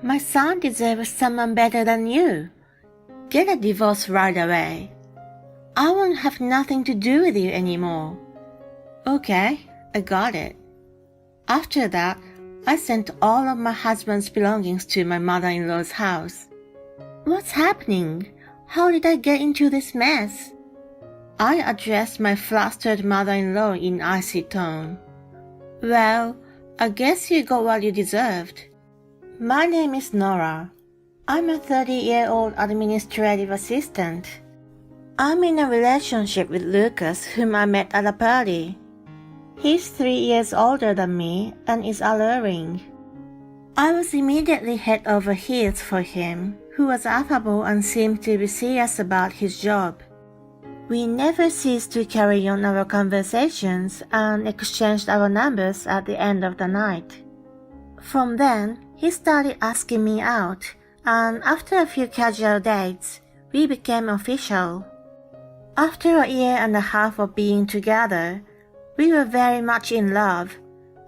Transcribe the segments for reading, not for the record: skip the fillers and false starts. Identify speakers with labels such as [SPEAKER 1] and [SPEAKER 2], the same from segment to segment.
[SPEAKER 1] My son deserves someone better than you. Get a divorce right away. I won't have nothing to do with you anymore. Okay, I got it. After that, I sent all of my husband's belongings to my mother-in-law's house. What's happening? How did I get into this mess? I addressed my flustered mother-in-law in icy tone. Well, I guess you got what you deserved. My name is Nora. I'm a 30-year-old administrative assistant. I'm in a relationship with Lucas, whom I met at a party. He's 3 years older than me and is alluring. I was immediately head over heels for him, who was affable and seemed to be serious about his job. We never ceased to carry on our conversations and exchanged our numbers at the end of the night. From then, he started asking me out, and after a few casual dates, we became official. After a year and a half of being together, we were very much in love,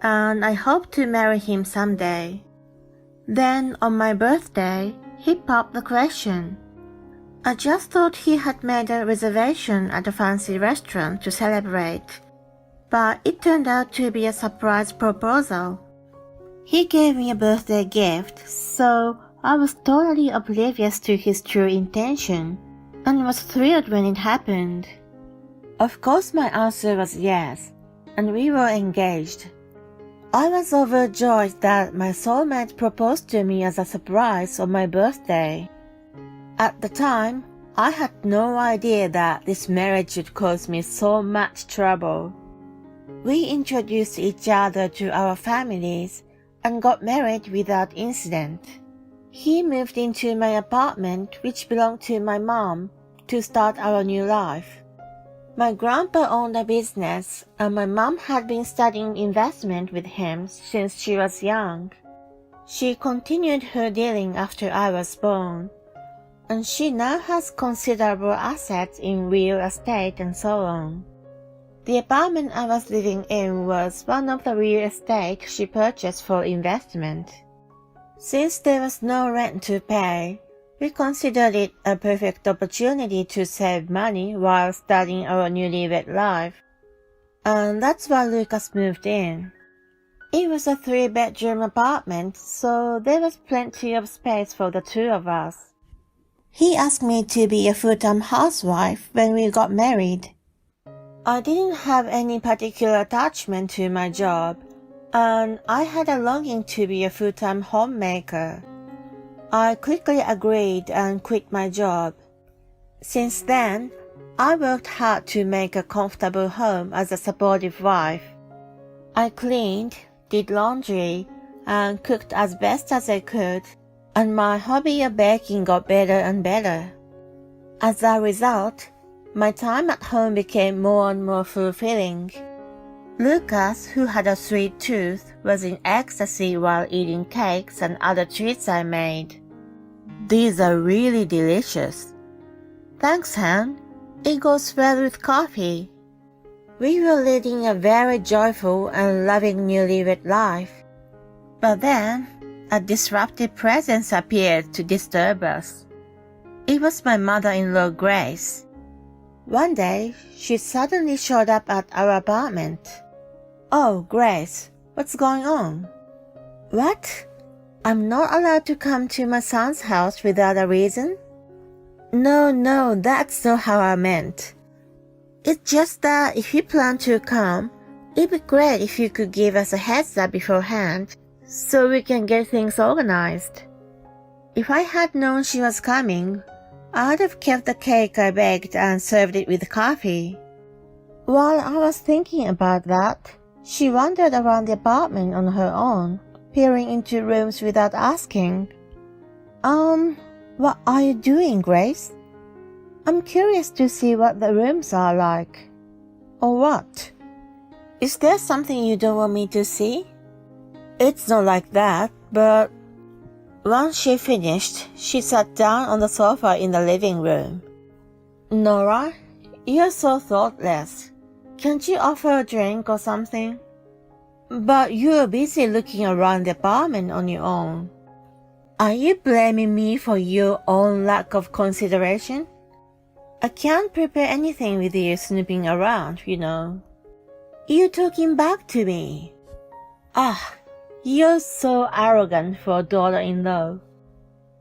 [SPEAKER 1] and I hoped to marry him someday. Then, on my birthday, he popped the question. I just thought he had made a reservation at a fancy restaurant to celebrate, but it turned out to be a surprise proposal. He gave me a birthday gift, so I was totally oblivious to his true intention, and was thrilled when it happened. Of course my answer was yes, and we were engaged. I was overjoyed that my soulmate proposed to me as a surprise on my birthday. At the time, I had no idea that this marriage would cause me so much trouble. We introduced each other to our families and got married without incident. He moved into my apartment, which belonged to my mom, to start our new life. My grandpa owned a business, and my mom had been studying investment with him since she was young. She continued her dealing after I was born, and she now has considerable assets in real estate and so on. The apartment I was living in was one of the real estate she purchased for investment. Since there was no rent to pay, we considered it a perfect opportunity to save money while starting our newlywed life. And that's why Lucas moved in. It was a 3-bedroom apartment, so there was plenty of space for the two of us. He asked me to be a full-time housewife when we got married. I didn't have any particular attachment to my job, and I had a longing to be a full-time homemaker. I quickly agreed and quit my job. Since then, I worked hard to make a comfortable home as a supportive wife. I cleaned, did laundry, and cooked as best as I could, and my hobby of baking got better and better. As a result, my time at home became more and more fulfilling. Lucas, who had a sweet tooth, was in ecstasy while eating cakes and other treats I made. These are really delicious. Thanks, Han. It goes well with coffee. We were leading a very joyful and loving newlywed life. But then, a disruptive presence appeared to disturb us. It was my mother-in-law, Grace. One day, she suddenly showed up at our apartment. Oh, Grace, what's going on? What? I'm not allowed to come to my son's house without a reason? No, that's not how I meant. It's just that if you plan to come, it'd be great if you could give us a heads up beforehand so we can get things organized. If I had known she was coming, I'd have kept the cake I baked and served it with coffee. While I was thinking about that, she wandered around the apartment on her own, peering into rooms without asking. What are you doing, Grace? I'm curious to see what the rooms are like. Or what? Is there something you don't want me to see? It's not like that, but... Once she finished, she sat down on the sofa in the living room. Nora, you're so thoughtless. Can't you offer a drink or something? But you're busy looking around the apartment on your own. Are you blaming me for your own lack of consideration? I can't prepare anything with you snooping around, you know. You're talking back to me. Ah, you're so arrogant for a daughter-in-law.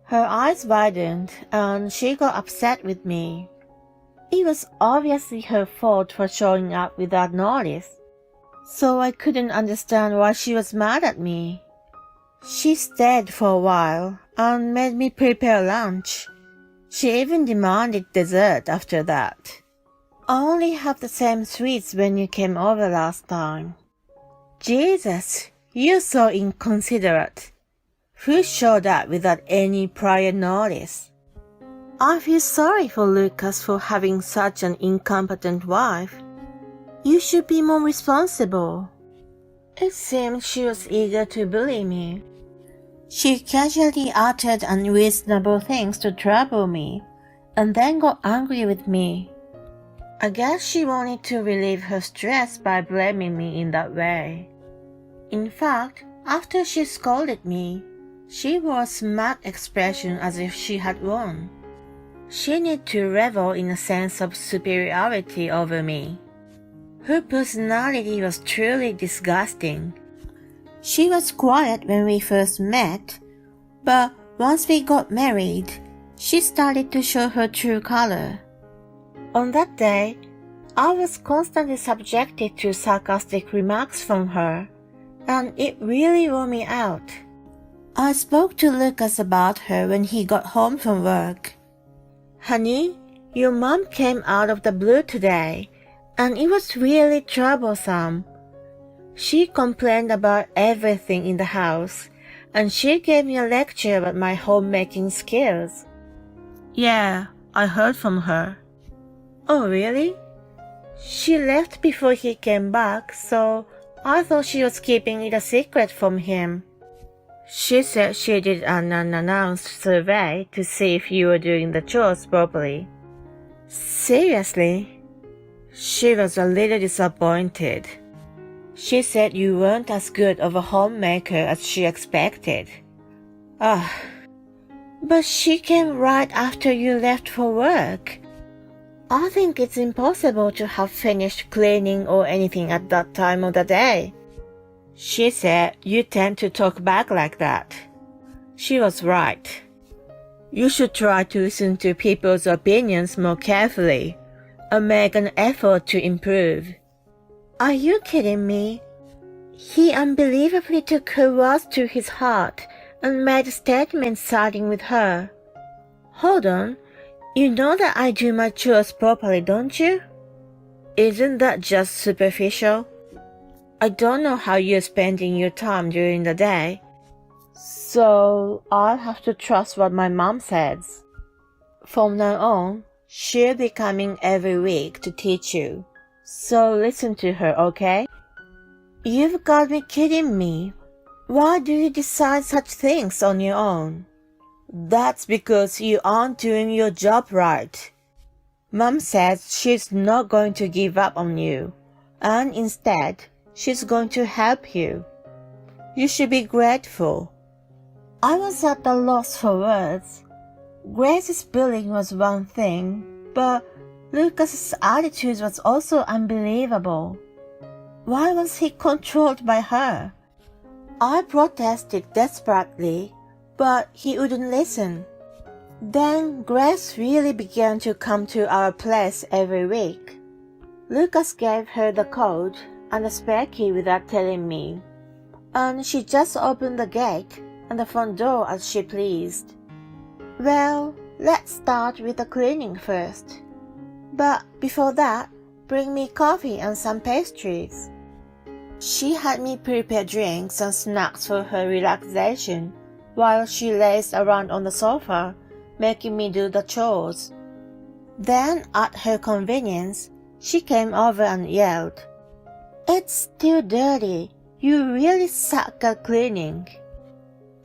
[SPEAKER 1] Her eyes widened and she got upset with me. It was obviously her fault for showing up without notice, so I couldn't understand why she was mad at me. She stayed for a while and made me prepare lunch. She even demanded dessert after that. I only have the same sweets when you came over last time. Jesus, you're so inconsiderate. Who showed up without any prior notice? I feel sorry for Lucas for having such an incompetent wife. You should be more responsible. It seemed she was eager to bully me. She casually uttered unreasonable things to trouble me, and then got angry with me. I guess she wanted to relieve her stress by blaming me in that way. In fact, after she scolded me, she wore a smug expression as if she had won. She needed to revel in a sense of superiority over me. Her personality was truly disgusting. She was quiet when we first met, but once we got married, she started to show her true color. On that day, I was constantly subjected to sarcastic remarks from her, and it really wore me out. I spoke to Lucas about her when he got home from work. Honey, your mom came out of the blue today, and it was really troublesome. She complained about everything in the house, and she gave me a lecture about my homemaking skills. Yeah, I heard from her. Oh, really? She left before he came back, so I thought she was keeping it a secret from him. She said she did an unannounced survey to see if you were doing the chores properly. Seriously? She was a little disappointed. She said you weren't as good of a homemaker as she expected. But she came right after you left for work. I think it's impossible to have finished cleaning or anything at that time of the day. She said you tend to talk back like that. She was right. You should try to listen to people's opinions more carefully and make an effort to improve. Are you kidding me? He unbelievably took her words to his heart and made a statement siding with her. Hold on, you know that I do my chores properly, don't you? Isn't that just superficial? I don't know how you're spending your time during the day, so I'll have to trust what my mom says. From now on, she'll be coming every week to teach you, so listen to her, okay? You've got to be kidding me. Why do you decide such things on your own? That's because you aren't doing your job right. Mom says she's not going to give up on you, and instead, she's going to help you. You should be grateful. I was at a loss for words. Grace's bullying was one thing, but Lucas's attitude was also unbelievable. Why was he controlled by her? I protested desperately, but he wouldn't listen. Then Grace really began to come to our place every week. Lucas gave her the code and a spare key without telling me, and she just opened the gate and the front door as she pleased. Well, let's start with the cleaning first. But before that, bring me coffee and some pastries. She had me prepare drinks and snacks for her relaxation while she lazed around on the sofa, making me do the chores. Then, at her convenience, she came over and yelled, "It's still dirty. You really suck at cleaning."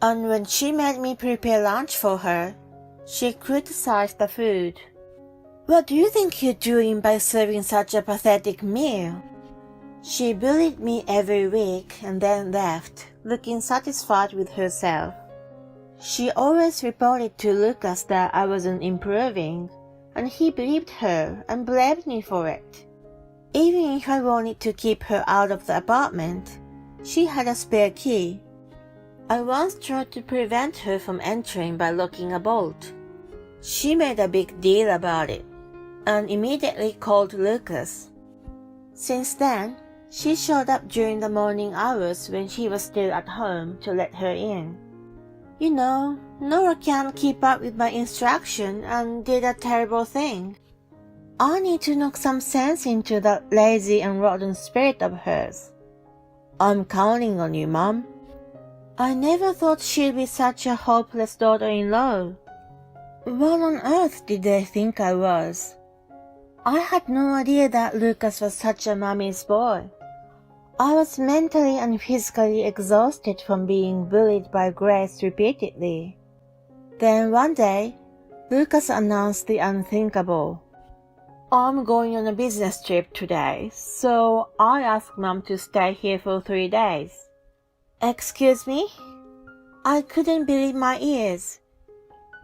[SPEAKER 1] And when she made me prepare lunch for her, she criticized the food. "What do you think you're doing by serving such a pathetic meal?" She bullied me every week and then left, looking satisfied with herself. She always reported to Lucas that I wasn't improving, and he believed her and blamed me for it. Even if I wanted to keep her out of the apartment, she had a spare key. I once tried to prevent her from entering by locking a bolt. She made a big deal about it, and immediately called Lucas. Since then, she showed up during the morning hours when he was still at home to let her in. You know, Nora can't keep up with my instruction and did a terrible thing. I need to knock some sense into that lazy and rotten spirit of hers. I'm counting on you, Mom. I never thought she'd be such a hopeless daughter-in-law. What on earth did they think I was? I had no idea that Lucas was such a mommy's boy. I was mentally and physically exhausted from being bullied by Grace repeatedly. Then one day, Lucas announced the unthinkable. I'm going on a business trip today, so I asked Mom to stay here for 3 days. Excuse me? I couldn't believe my ears.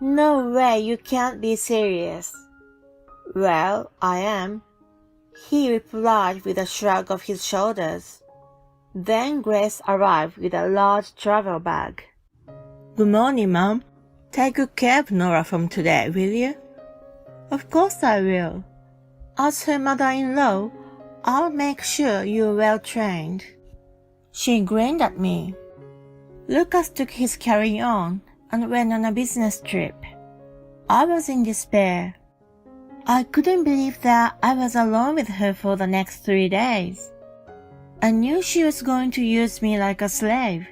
[SPEAKER 1] No way, you can't be serious. Well, I am, he replied with a shrug of his shoulders. Then Grace arrived with a large travel bag. Good morning, Mom. Take good care of Nora from today, will you? Of course I will. As her mother-in-law, I'll make sure you're well trained. She grinned at me. Lucas took his carry-on and went on a business trip. I was in despair. I couldn't believe that I was alone with her for the next 3 days. I knew she was going to use me like a slave.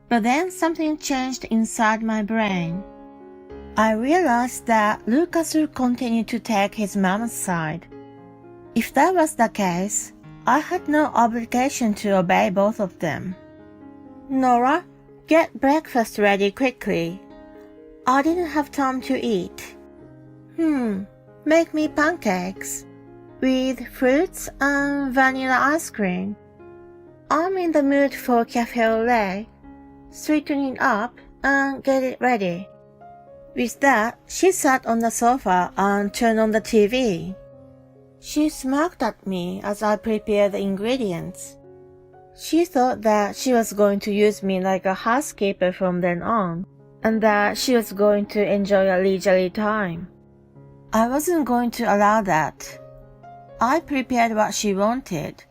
[SPEAKER 1] But then something changed inside my brain. I realized that Lucas would continue to take his mom's side. If that was the case, I had no obligation to obey both of them. Nora, get breakfast ready quickly. I didn't have time to eat. Make me pancakes with fruits and vanilla ice cream. I'm in the mood for cafe au lait. Sweeten it up and get it ready. With that, she sat on the sofa and turned on the TV. She smirked at me as I prepared the ingredients. She thought that she was going to use me like a housekeeper from then on, and that she was going to enjoy a leisurely time. I wasn't going to allow that. I prepared what she wanted,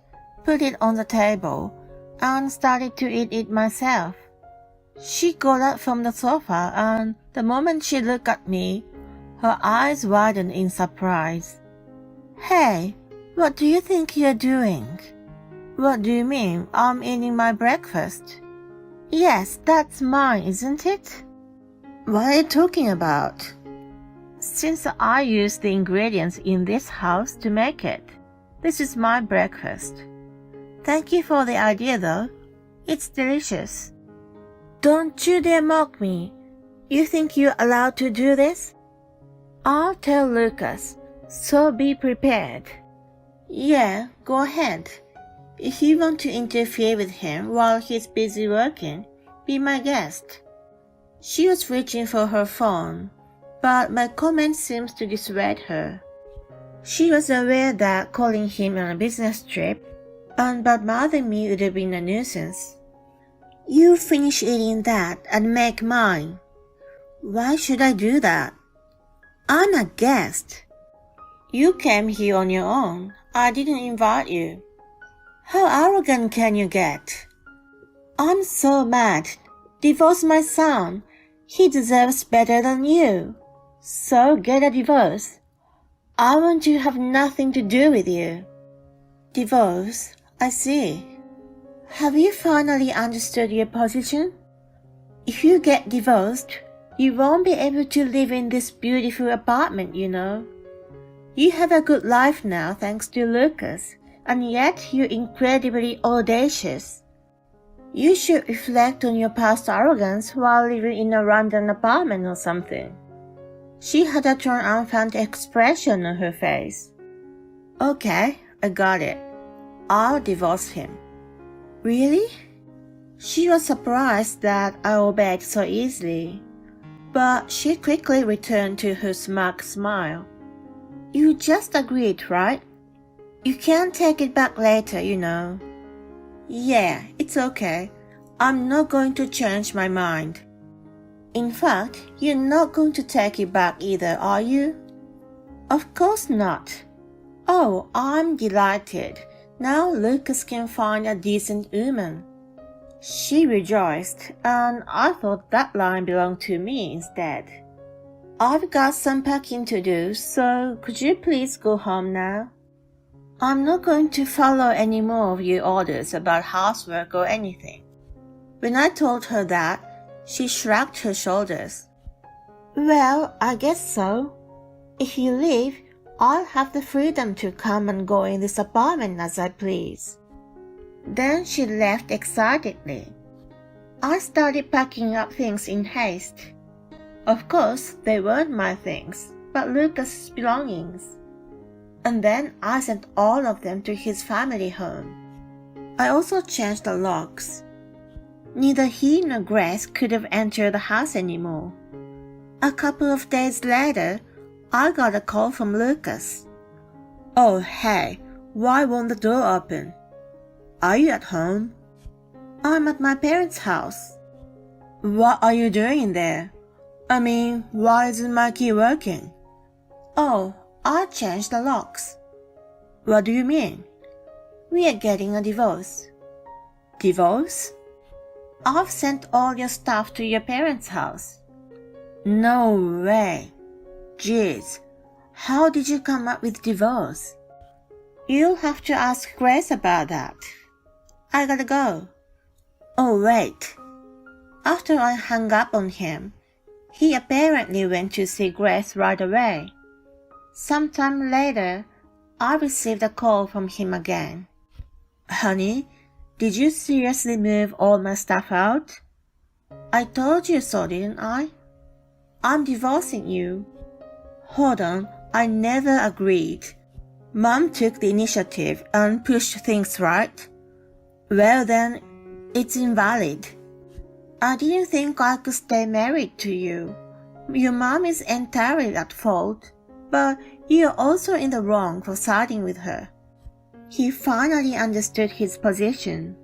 [SPEAKER 1] put it on the table, and started to eat it myself. She got up from the sofa, and the moment she looked at me, her eyes widened in surprise. Hey, what do you think you're doing? What do you mean, I'm eating my breakfast? Yes, that's mine, isn't it? What are you talking about? Since I used the ingredients in this house to make it, this is my breakfast. Thank you for the idea though. It's delicious. Don't you dare mock me. You think you're allowed to do this? I'll tell Lucas, so be prepared. Yeah, go ahead. If you want to interfere with him while he's busy working, be my guest. She was reaching for her phone, but my comment seems to dissuade her. She was aware that calling him on a business trip and bothering me would have been a nuisance. You finish eating that and make mine. Why should I do that? I'm a guest. You came here on your own. I didn't invite you. How arrogant can you get? I'm so mad. Divorce my son. He deserves better than you. So get a divorce. I want to have nothing to do with you. Divorce? I see. Have you finally understood your position? If you get divorced, you won't be able to live in this beautiful apartment, you know. You have a good life now thanks to Lucas, and yet you're incredibly audacious. You should reflect on your past arrogance while living in a random apartment or something. She had a triumphant expression on her face. Okay, I got it. I'll divorce him. Really? She was surprised that I obeyed so easily. But she quickly returned to her smug smile. You just agreed, right? You can't take it back later, you know. Yeah, it's okay. I'm not going to change my mind. In fact, you're not going to take it back either, are you? Of course not. Oh, I'm delighted. Now Lucas can find a decent woman. She rejoiced, and I thought that line belonged to me instead. I've got some packing to do, so could you please go home now? I'm not going to follow any more of your orders about housework or anything. When I told her that, she shrugged her shoulders. Well, I guess so. If you leave, I'll have the freedom to come and go in this apartment as I please. Then she left excitedly. I started packing up things in haste. Of course, they weren't my things, but Lucas's belongings. And then I sent all of them to his family home. I also changed the locks. Neither he nor Grace could have entered the house anymore. A couple of days later, I got a call from Lucas. Oh, hey, why won't the door open? Are you at home? I'm at my parents' house. What are you doing there? I mean, why isn't my key working? Oh, I changed the locks. What do you mean? We are getting a divorce. Divorce? I've sent all your stuff to your parents' house. No way. Jeez, how did you come up with divorce? You'll have to ask Grace about that. I gotta go. Oh, wait. After I hung up on him, he apparently went to see Grace right away. Sometime later, I received a call from him again. Honey, did you seriously move all my stuff out? I told you so, didn't I? I'm divorcing you. Hold on, I never agreed. Mom took the initiative and pushed things right. Well then, it's invalid. I didn't think I could stay married to you. Your mom is entirely at fault, but you're also in the wrong for siding with her. He finally understood his position.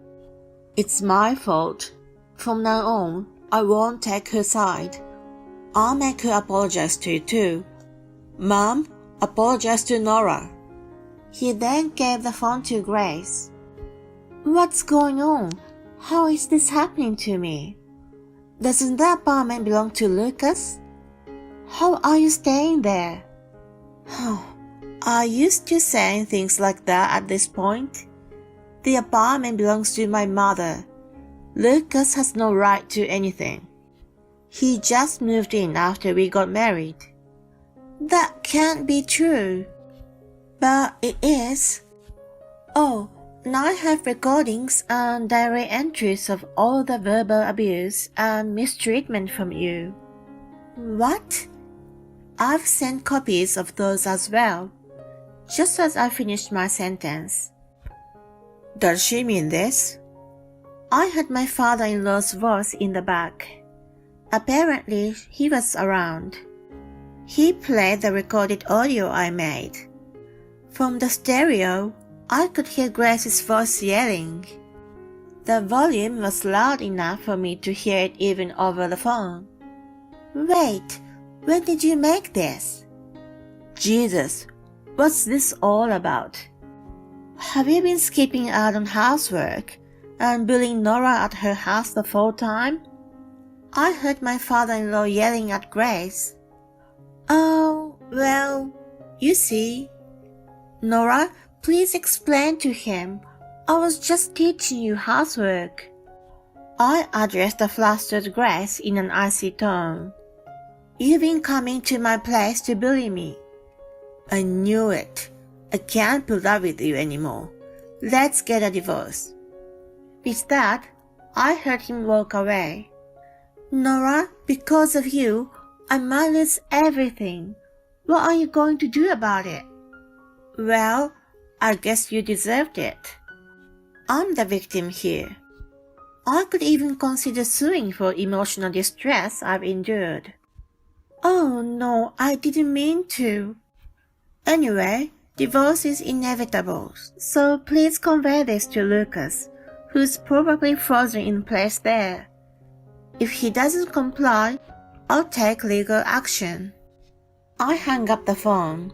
[SPEAKER 1] It's my fault. From now on, I won't take her side. I'll make her apologize to you too. Mom, apologize to Nora. He then gave the phone to Grace. What's going on? How is this happening to me? Doesn't the apartment belong to Lucas? How are you staying there? Are you still saying things like that at this point? The apartment belongs to my mother. Lucas has no right to anything. He just moved in after we got married. That can't be true. But it is. Oh, and I have recordings and diary entries of all the verbal abuse and mistreatment from you. What? I've sent copies of those as well. Just as I finished my sentence. Does she mean this? I had my father-in-law's voice in the back. Apparently, he was around. He played the recorded audio I made. From the stereo, I could hear Grace's voice yelling. The volume was loud enough for me to hear it even over the phone. Wait, when did you make this? Jesus, what's this all about? Have you been skipping out on housework and bullying Nora at her house the full time? I heard my father-in-law yelling at Grace. Oh, well, you see. Nora, please explain to him. I was just teaching you housework. I addressed the flustered Grace in an icy tone. You've been coming to my place to bully me. I knew it. I can't put up with you anymore. Let's get a divorce. With that, I heard him walk away. Nora, because of you, I might lose everything. What are you going to do about it? Well, I guess you deserved it. I'm the victim here. I could even consider suing for emotional distress I've endured. Oh no, I didn't mean to. Anyway, divorce is inevitable, so please convey this to Lucas, who's probably frozen in place there. If he doesn't comply, I'll take legal action. I hung up the phone.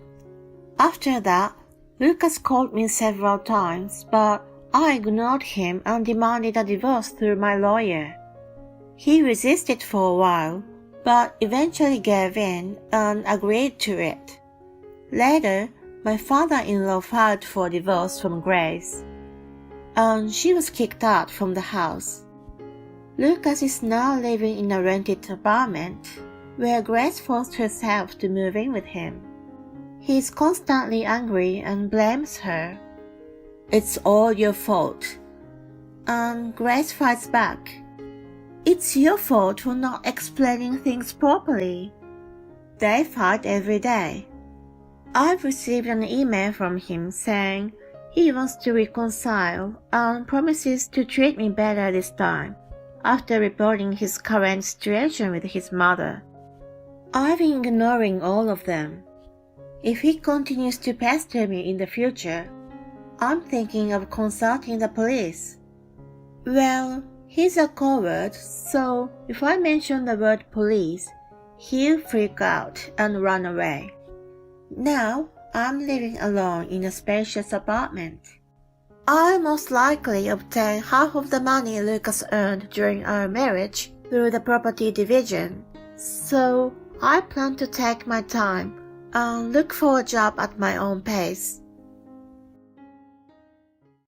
[SPEAKER 1] After that, Lucas called me several times, but I ignored him and demanded a divorce through my lawyer. He resisted for a while, but eventually gave in and agreed to it. Later, my father-in-law filed for divorce from Grace, and she was kicked out from the house. Lucas is now living in a rented apartment, where Grace forced herself to move in with him. He is constantly angry and blames her. It's all your fault. And Grace fights back. It's your fault for not explaining things properly. They fight every day. I've received an email from him saying he wants to reconcile and promises to treat me better this time, after reporting his current situation with his mother. I've been ignoring all of them. If he continues to pester me in the future, I'm thinking of consulting the police. Well, he's a coward, so if I mention the word police, he'll freak out and run away. Now, I'm living alone in a spacious apartment. I'll most likely obtain half of the money Lucas earned during our marriage through the property division, so I plan to take my time and look for a job at my own pace.